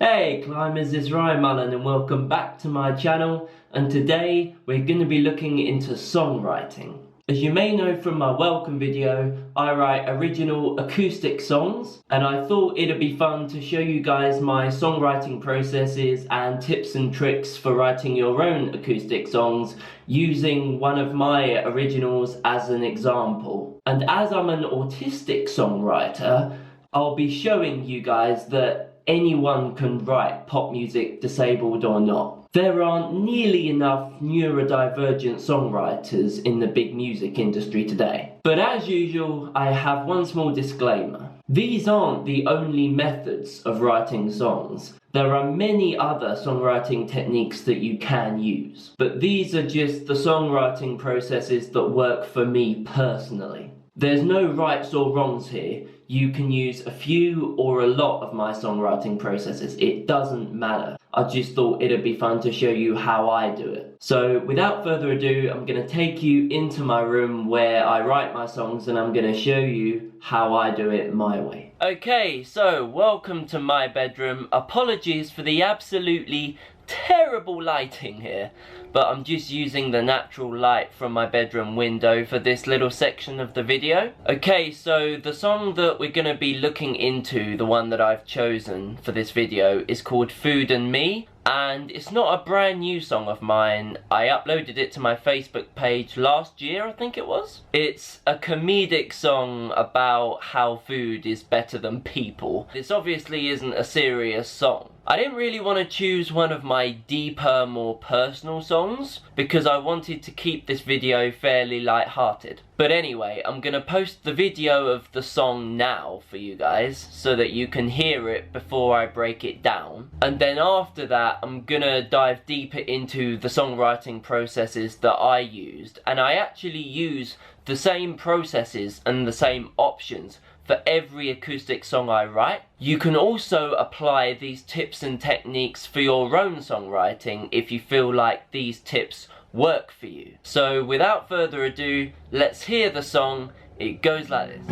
Hey climbers, it's Ryan Mullen and welcome back to my channel, and today we're going to be looking into songwriting. As you may know from my welcome video, I write original acoustic songs, and I thought it'd be fun to show you guys my songwriting processes and tips and tricks for writing your own acoustic songs using one of my originals as an example. And as I'm an autistic songwriter, I'll be showing you guys that anyone can write pop music, disabled or not. There aren't nearly enough neurodivergent songwriters in the big music industry today. But as usual, I have one small disclaimer. These aren't the only methods of writing songs. There are many other songwriting techniques that you can use. But these are just the songwriting processes that work for me personally. There's no rights or wrongs here. You can use a few or a lot of my songwriting processes. It doesn't matter. I just thought it'd be fun to show you how I do it. So without further ado, I'm going to take you into my room where I write my songs, and I'm going to show you how I do it my way. Okay, so welcome to my bedroom. Apologies for the absolutely terrible lighting here, but I'm just using the natural light from my bedroom window for this little section of the video. Okay, so the song that we're going to be looking into, the one that I've chosen for this video, is called Food and Me, and it's not a brand new song of mine. I uploaded it to my Facebook page last year, I think it was. It's a comedic song about how food is better than people. This obviously isn't a serious song. I didn't really want to choose one of my deeper, more personal songs because I wanted to keep this video fairly light-hearted. But anyway, I'm gonna post the video of the song now for you guys so that you can hear it before I break it down. And then after that, I'm gonna dive deeper into the songwriting processes that I used. And I actually use the same processes and the same options for every acoustic song I write. You can also apply these tips and techniques for your own songwriting if you feel like these tips work for you. So without further ado, let's hear the song. It goes like this.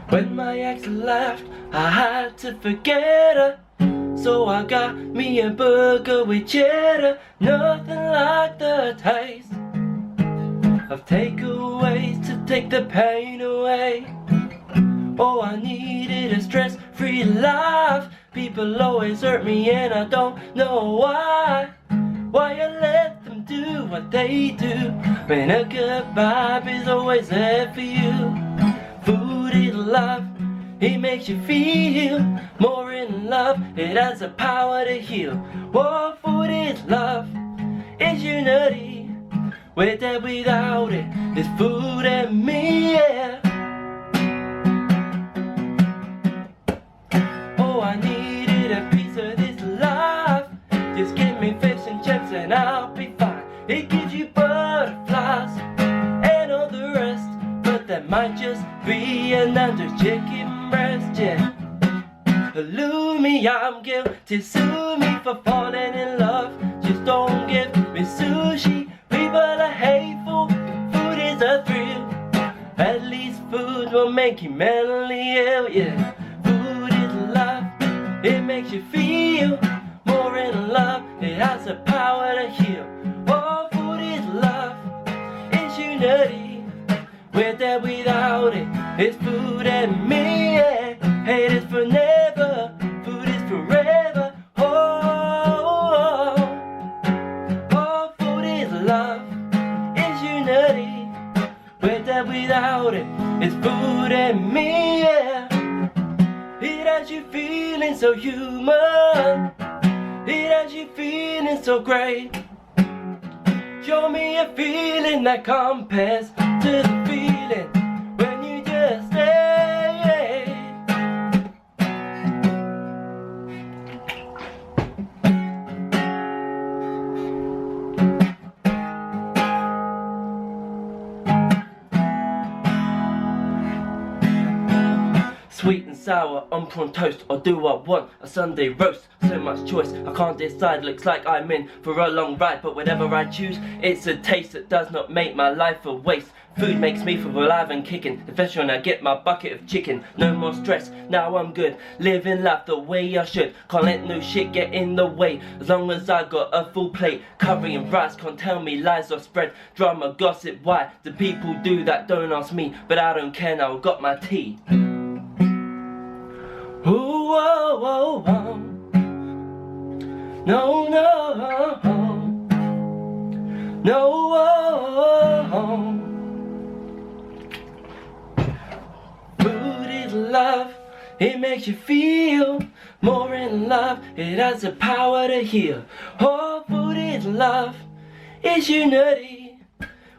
When my ex left, I had to forget her, so I got me a burger with cheddar. Nothing like the taste of takeaways to take the pain away. Oh, I needed a stress-free life. People always hurt me and I don't know why. Why I let them do what they do when a good vibe is always there for you. Food is love. It makes you feel more in love. It has the power to heal. Oh, food is love. It's unity. With or without it, it's food and me, yeah. Oh, I needed a piece of this life. Just give me fish and chips and I'll be fine. It gives you butterflies and all the rest, but that might just be an under chicken breast, yeah. Elude me, I'm guilty, sue me for falling in love. Just don't give me sushi. People are hateful, food is a thrill. At least food will make you mentally ill, yeah. Food is love, it makes you feel more in love. It has the power to heal. Oh, food is love, it's unity. With or without it, it's food and me, yeah. Hate is for never, food is forever. Oh, food is love, it's unity. With or without it, it's food and me, yeah. It has you feeling so human. It has you feeling so great. Show me a feeling that compares to the feeling when you just stay. Sweet and sour on prawn toast, or do I want a Sunday roast? So much choice, I can't decide. Looks like I'm in for a long ride, but whatever I choose, it's a taste that does not make my life a waste. Food makes me feel alive and kicking, especially when I get my bucket of chicken. No more stress, now I'm good, living life the way I should. Can't let no shit get in the way, as long as I got a full plate. Curry and rice, can't tell me lies or spread drama, gossip. Why do people do that? Don't ask me, but I don't care now, got my tea. Ooh, oh, oh, oh. No, no, no, oh, oh. Food is love, it makes you feel more in love. It has the power to heal. Oh, food is love, it's unity.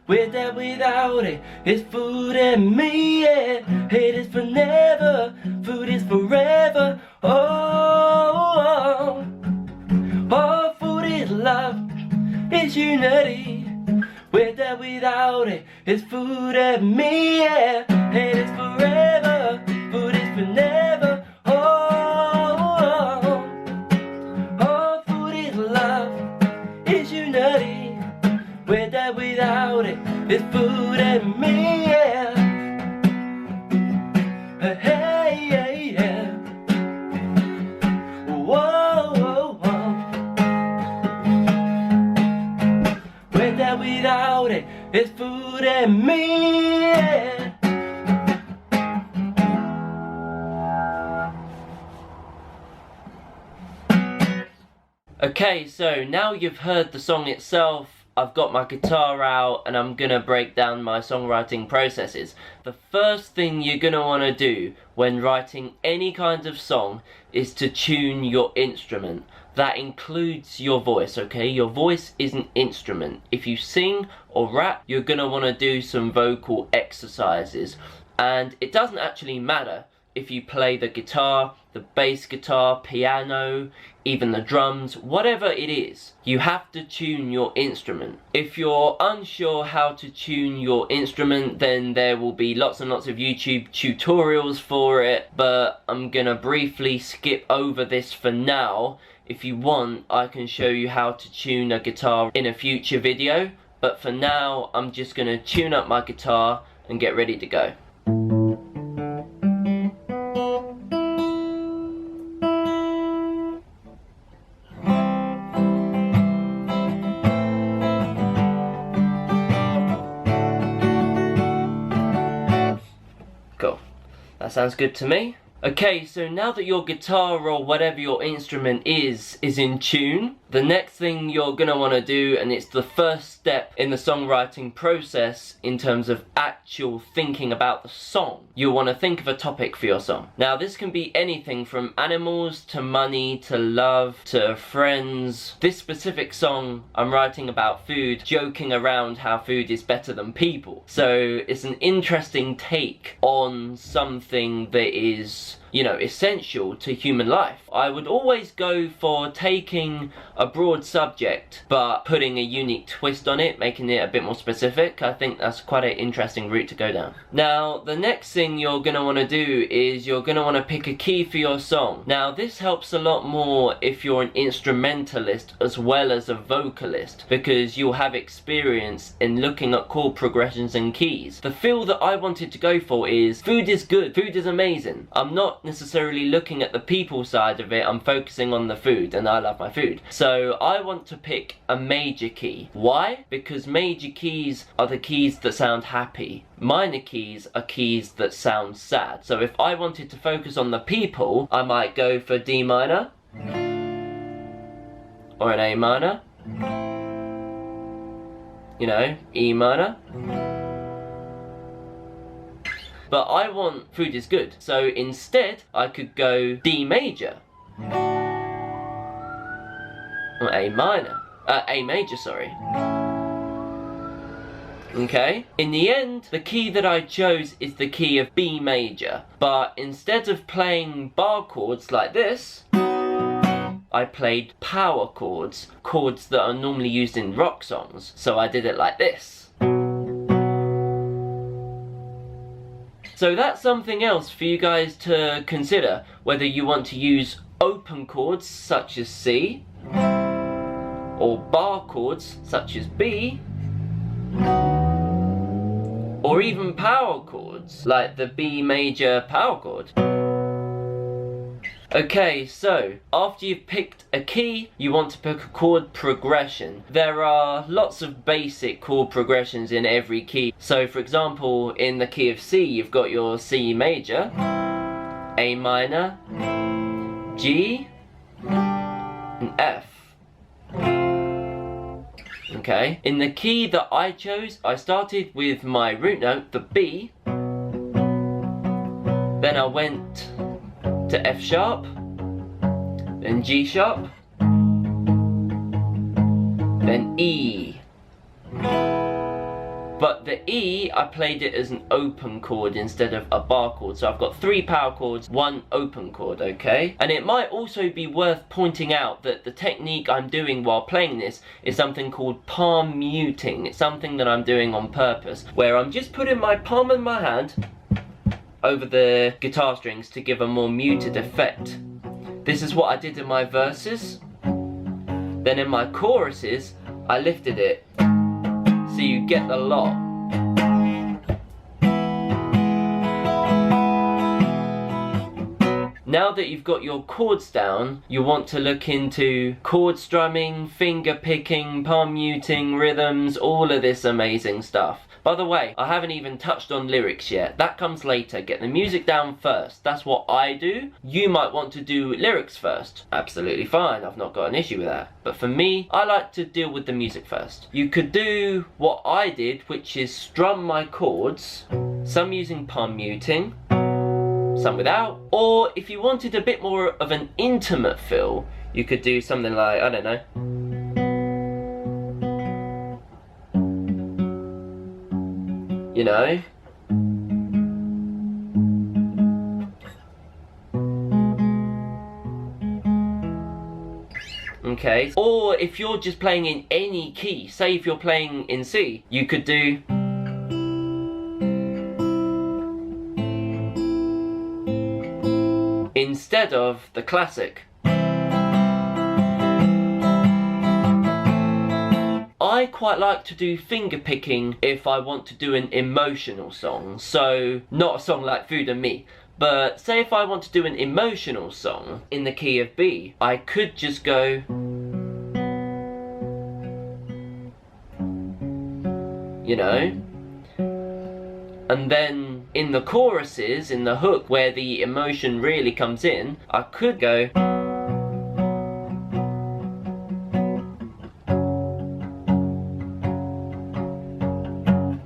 With that, without it, it's food and me, yeah. It is for never, food is forever. Oh, oh, oh, food is love, it's unity. With that, without it, it's food and me, yeah. It is forever, food is for never. Oh, oh, oh, food is love, it's unity. With that, without it, it's food and me, yeah. Hey, yeah, yeah. Whoa, whoa, whoa. With that, without it, it's food and me, yeah. Okay, so now you've heard the song itself, I've got my guitar out and I'm gonna break down my songwriting processes. The first thing you're gonna wanna do when writing any kind of song is to tune your instrument. That includes your voice, okay? Your voice is an instrument. If you sing or rap, you're gonna wanna do some vocal exercises. And it doesn't actually matter if you play the guitar, the bass guitar, piano, even the drums, whatever it is, you have to tune your instrument. If you're unsure how to tune your instrument, then there will be lots and lots of YouTube tutorials for it, but I'm gonna briefly skip over this for now. If you want, I can show you how to tune a guitar in a future video, but for now, I'm just gonna tune up my guitar and get ready to go. Cool. That sounds good to me. Okay, so now that your guitar or whatever your instrument is in tune, the next thing you're gonna wanna do, and it's the first step in the songwriting process in terms of actual thinking about the song, you'll wanna think of a topic for your song. Now this can be anything from animals to money to love to friends. This specific song I'm writing about food, joking around how food is better than people. So it's an interesting take on something that is, you know, essential to human life. I would always go for taking a broad subject but putting a unique twist on it, making it a bit more specific. I think that's quite an interesting route to go down. Now the next thing you're gonna want to do is you're gonna want to pick a key for your song. Now this helps a lot more if you're an instrumentalist as well as a vocalist, because you'll have experience in looking at chord progressions and keys. The feel that I wanted to go for is food is good, food is amazing. I'm not necessarily looking at the people side of it, I'm focusing on the food, and I love my food. So I want to pick a major key. Why? Because major keys are the keys that sound happy. Minor keys are keys that sound sad. So if I wanted to focus on the people, I might go for D minor, or an A minor, you know, E minor. But I want food is good, so instead I could go D major, or A minor, A major, sorry. Okay, in the end, the key that I chose is the key of B major, but instead of playing bar chords like this, I played power chords, chords that are normally used in rock songs, so I did it like this. So that's something else for you guys to consider, whether you want to use open chords such as C, or bar chords such as B, or even power chords like the B major power chord. Okay, so after you've picked a key, you want to pick a chord progression. There are lots of basic chord progressions in every key. So for example, in the key of C, you've got your C major, A minor, G, and F. Okay, in the key that I chose, I started with my root note, the B, then I went to F sharp, then G sharp, then E. But the E, I played it as an open chord instead of a bar chord. So I've got 3 power chords, 1 open chord, okay? And it might also be worth pointing out that the technique I'm doing while playing this is something called palm muting. It's something that I'm doing on purpose, where I'm just putting my palm of my hand over the guitar strings to give a more muted effect. This is what I did in my verses. Then in my choruses, I lifted it, so you get the lot. Now that you've got your chords down, you want to look into chord strumming, finger picking, palm muting, rhythms, all of this amazing stuff. By the way, I haven't even touched on lyrics yet. That comes later. Get the music down first. That's what I do. You might want to do lyrics first. Absolutely fine. I've not got an issue with that. But for me, I like to deal with the music first. You could do what I did, which is strum my chords, some using palm muting, some without. Or if you wanted a bit more of an intimate feel, you could do something like, I don't know, you know? Okay, or if you're just playing in any key, say if you're playing in C, you could do instead of the classic. I quite like to do finger picking if I want to do an emotional song. So, not a song like Food and Me, but say if I want to do an emotional song in the key of B, I could just go, you know, and then in the choruses, in the hook where the emotion really comes in, I could go,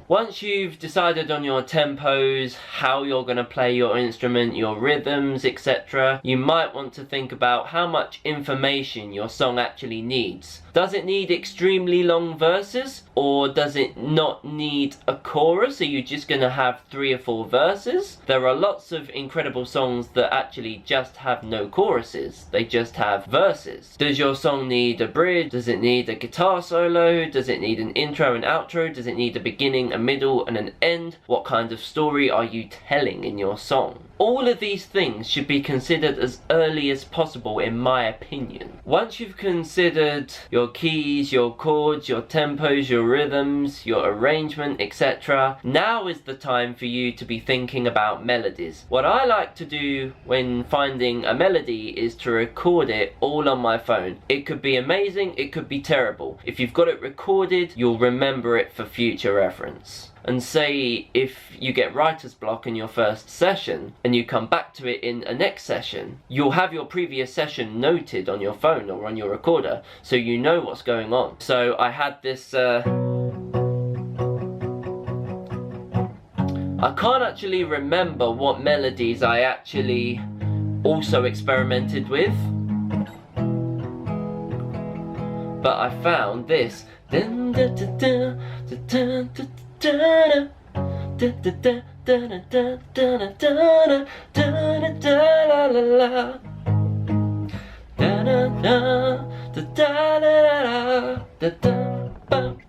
once you've decided on your tempos, how you're going to play your instrument, your rhythms, etc., you might want to think about how much information your song actually needs. Does it need extremely long verses? Or does it not need a chorus? Are you just going to have 3 or 4 verses? There are lots of incredible songs that actually just have no choruses. They just have verses. Does your song need a bridge? Does it need a guitar solo? Does it need an intro and outro? Does it need a beginning, a middle and an end? What kind of story are you telling in your song? All of these things should be considered as early as possible, in my opinion. Once you've considered your keys, your chords, your tempos, your rhythms, your arrangement, etc., now is the time for you to be thinking about melodies. What I like to do when finding a melody is to record it all on my phone. It could be amazing, it could be terrible. If you've got it recorded, you'll remember it for future reference. And say if you get writer's block in your first session and you come back to it in a next session, you'll have your previous session noted on your phone or on your recorder, so you know what's going on. So I had this I can't actually remember what melodies I actually also experimented with, but I found this.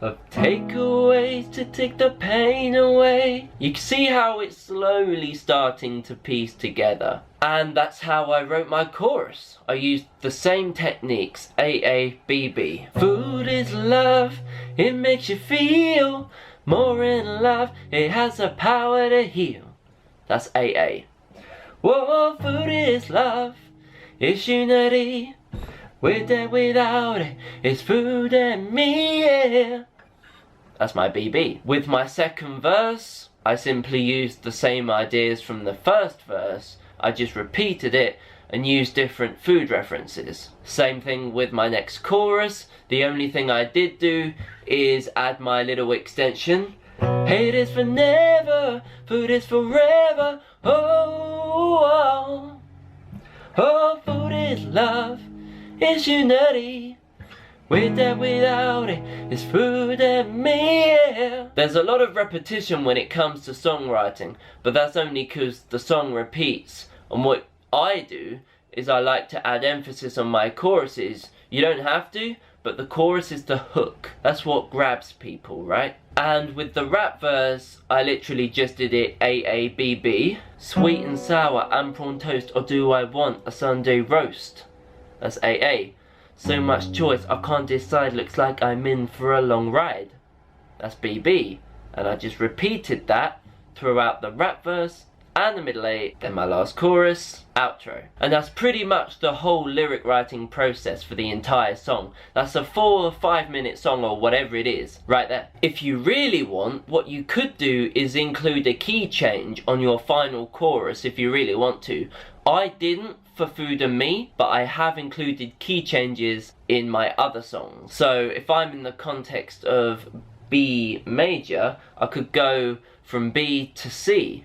of takeaways to take the pain away. You can see how it's slowly starting to piece together. And that's how I wrote my chorus. I used the same techniques, A, A, B, B. Food is love, it makes you feel more in love, it has the power to heal. That's A, A. Whoa, food is love, it's unity. With and without it, it's food and me, yeah. That's my BB. With my second verse, I simply used the same ideas from the first verse. I just repeated it and used different food references. Same thing with my next chorus. The only thing I did do is add my little extension. Hate is for never, food is forever. Oh, oh, oh, food is love, it's unity. With that, without it, it's food and me, yeah. There's a lot of repetition when it comes to songwriting, but that's only because the song repeats. And what I do is I like to add emphasis on my choruses. You don't have to, but the chorus is the hook. That's what grabs people, right? And with the rap verse, I literally just did it A, A, B, B. Sweet and sour and prawn toast, or do I want a Sunday roast? That's A, A. So much choice, I can't decide, looks like I'm in for a long ride. That's BB. And I just repeated that throughout the rap verse and the middle A, then my last chorus, outro. And that's pretty much the whole lyric writing process for the entire song. That's a 4 or 5 minute song or whatever it is, right there. If you really want, what you could do is include a key change on your final chorus if you really want to. I didn't for Food and Me, but I have included key changes in my other songs. So if I'm in the context of B major, I could go from B to C.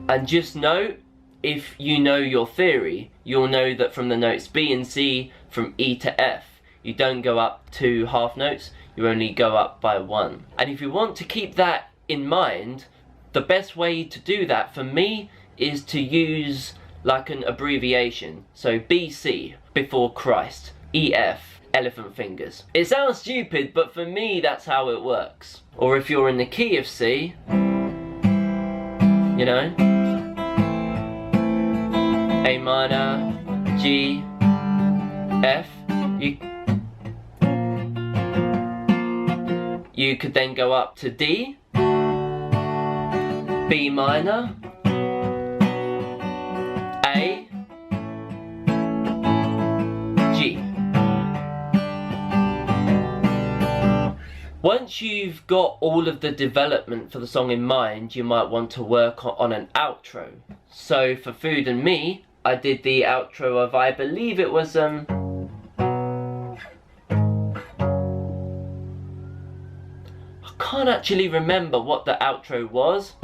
And just note, if you know your theory, you'll know that from the notes B and C, from E to F, you don't go up 2 half notes, you only go up by 1. And if you want to keep that in mind, the best way to do that for me is to use like an abbreviation. So BC, before Christ, EF, elephant fingers. It sounds stupid, but for me that's how it works. Or if you're in the key of C, you know, A minor, G, F, you could then go up to D, B minor, A, G. Once you've got all of the development for the song in mind, you might want to work on an outro. So for Food and Me, I did the outro of, I believe it was I can't actually remember what the outro was.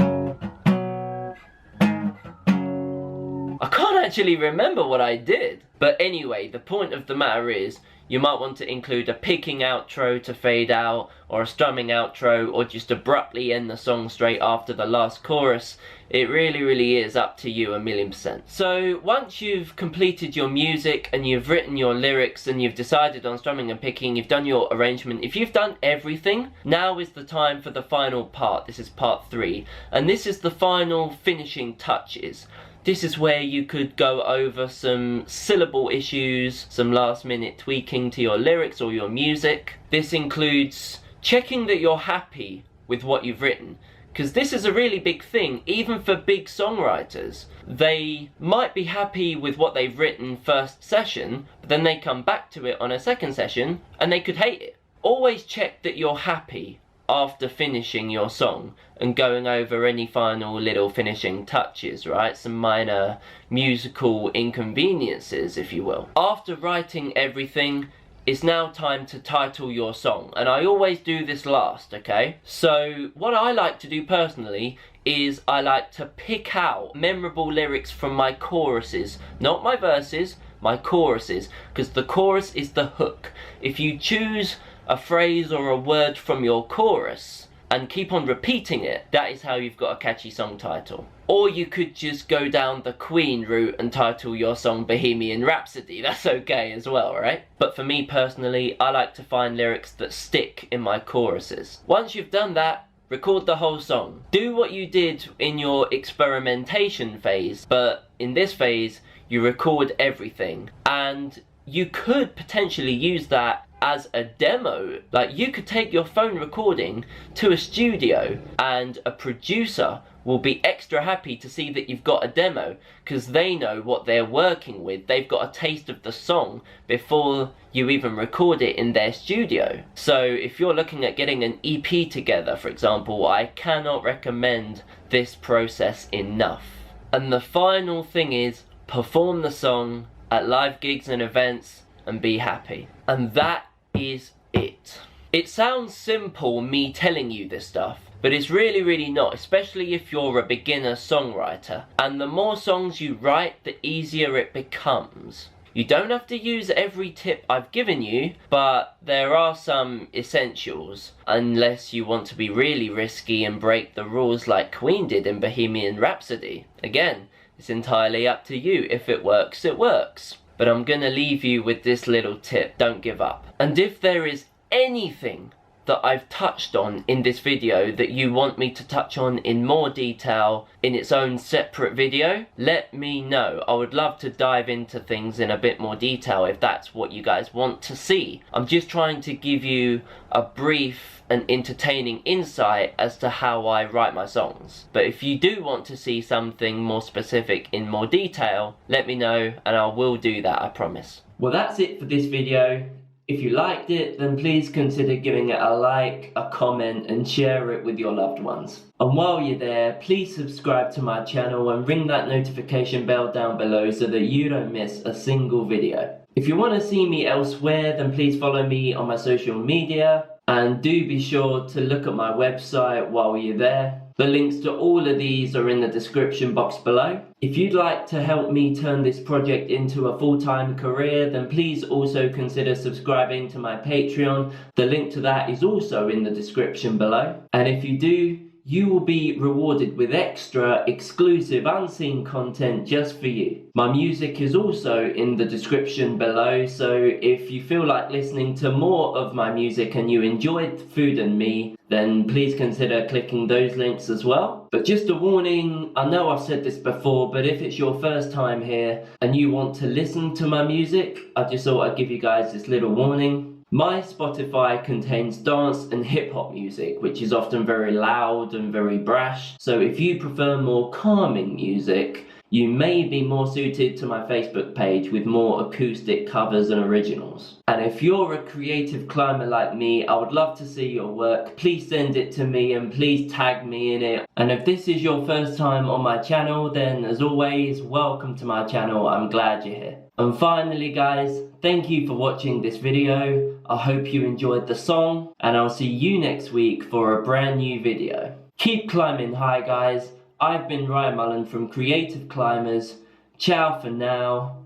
I can't actually remember what I did. But anyway, the point of the matter is, you might want to include a picking outro to fade out, or a strumming outro, or just abruptly end the song straight after the last chorus. It really is up to you 1,000,000%. So once you've completed your music and you've written your lyrics and you've decided on strumming and picking, you've done your arrangement, if you've done everything, now is the time for the final part. This is part 3, and this is the final finishing touches. This is where you could go over some syllable issues, some last minute tweaking to your lyrics or your music. This includes checking that you're happy with what you've written, because this is a really big thing, even for big songwriters. They might be happy with what they've written first session, but then they come back to it on a second session and they could hate it. Always check that you're happy after finishing your song and going over any final little finishing touches, right? Some minor musical inconveniences, if you will. After writing everything, it's now time to title your song, and I always do this last, okay? So what I like to do personally is I like to pick out memorable lyrics from my choruses, not my verses, my choruses, because the chorus is the hook. If you choose a phrase or a word from your chorus, and keep on repeating it, that is how you've got a catchy song title. Or you could just go down the Queen route and title your song Bohemian Rhapsody. That's okay as well, right? But for me personally, I like to find lyrics that stick in my choruses. Once you've done that, record the whole song. Do what you did in your experimentation phase, but in this phase, you record everything. And you could potentially use that as a demo. Like, you could take your phone recording to a studio and a producer will be extra happy to see that you've got a demo, because they know what they're working with. They've got a taste of the song before you even record it in their studio. So if you're looking at getting an EP together, for example, I cannot recommend this process enough. And the final thing is, perform the song at live gigs and events and be happy. And that is it. It sounds simple, me telling you this stuff, but it's really not, especially if you're a beginner songwriter. And the more songs you write, the easier it becomes. You don't have to use every tip I've given you, but there are some essentials, unless you want to be really risky and break the rules like Queen did in Bohemian Rhapsody. Again, it's entirely up to you. If it works, it works. But I'm gonna leave you with this little tip: don't give up. And if there is anything that I've touched on in this video that you want me to touch on in more detail in its own separate video, let me know. I would love to dive into things in a bit more detail if that's what you guys want to see. I'm just trying to give you a brief and entertaining insight as to how I write my songs. But if you do want to see something more specific in more detail, let me know and I will do that, I promise. Well, that's it for this video. If you liked it, then please consider giving it a like, a comment, and share it with your loved ones. And while you're there, please subscribe to my channel and ring that notification bell down below so that you don't miss a single video. If you want to see me elsewhere, then please follow me on my social media, and do be sure to look at my website while you're there. The links to all of these are in the description box below. If you'd like to help me turn this project into a full-time career, then please also consider subscribing to my Patreon. The link to that is also in the description below. And if you do, you will be rewarded with extra, exclusive, unseen content just for you. My music is also in the description below, so if you feel like listening to more of my music and you enjoyed Food and Me, then please consider clicking those links as well. But just a warning, I know I've said this before, but if it's your first time here and you want to listen to my music, I just thought I'd give you guys this little warning. My Spotify contains dance and hip hop music, which is often very loud and very brash. So if you prefer more calming music, you may be more suited to my Facebook page with more acoustic covers and originals. And if you're a creative climber like me, I would love to see your work. Please send it to me and please tag me in it. And if this is your first time on my channel, then as always, welcome to my channel. I'm glad you're here. And finally guys, thank you for watching this video. I hope you enjoyed the song, and I'll see you next week for a brand new video. Keep climbing high guys. I've been Ryan Mullen from Creative Climbers. Ciao for now.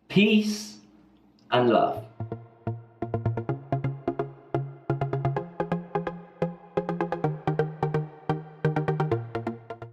Peace and love.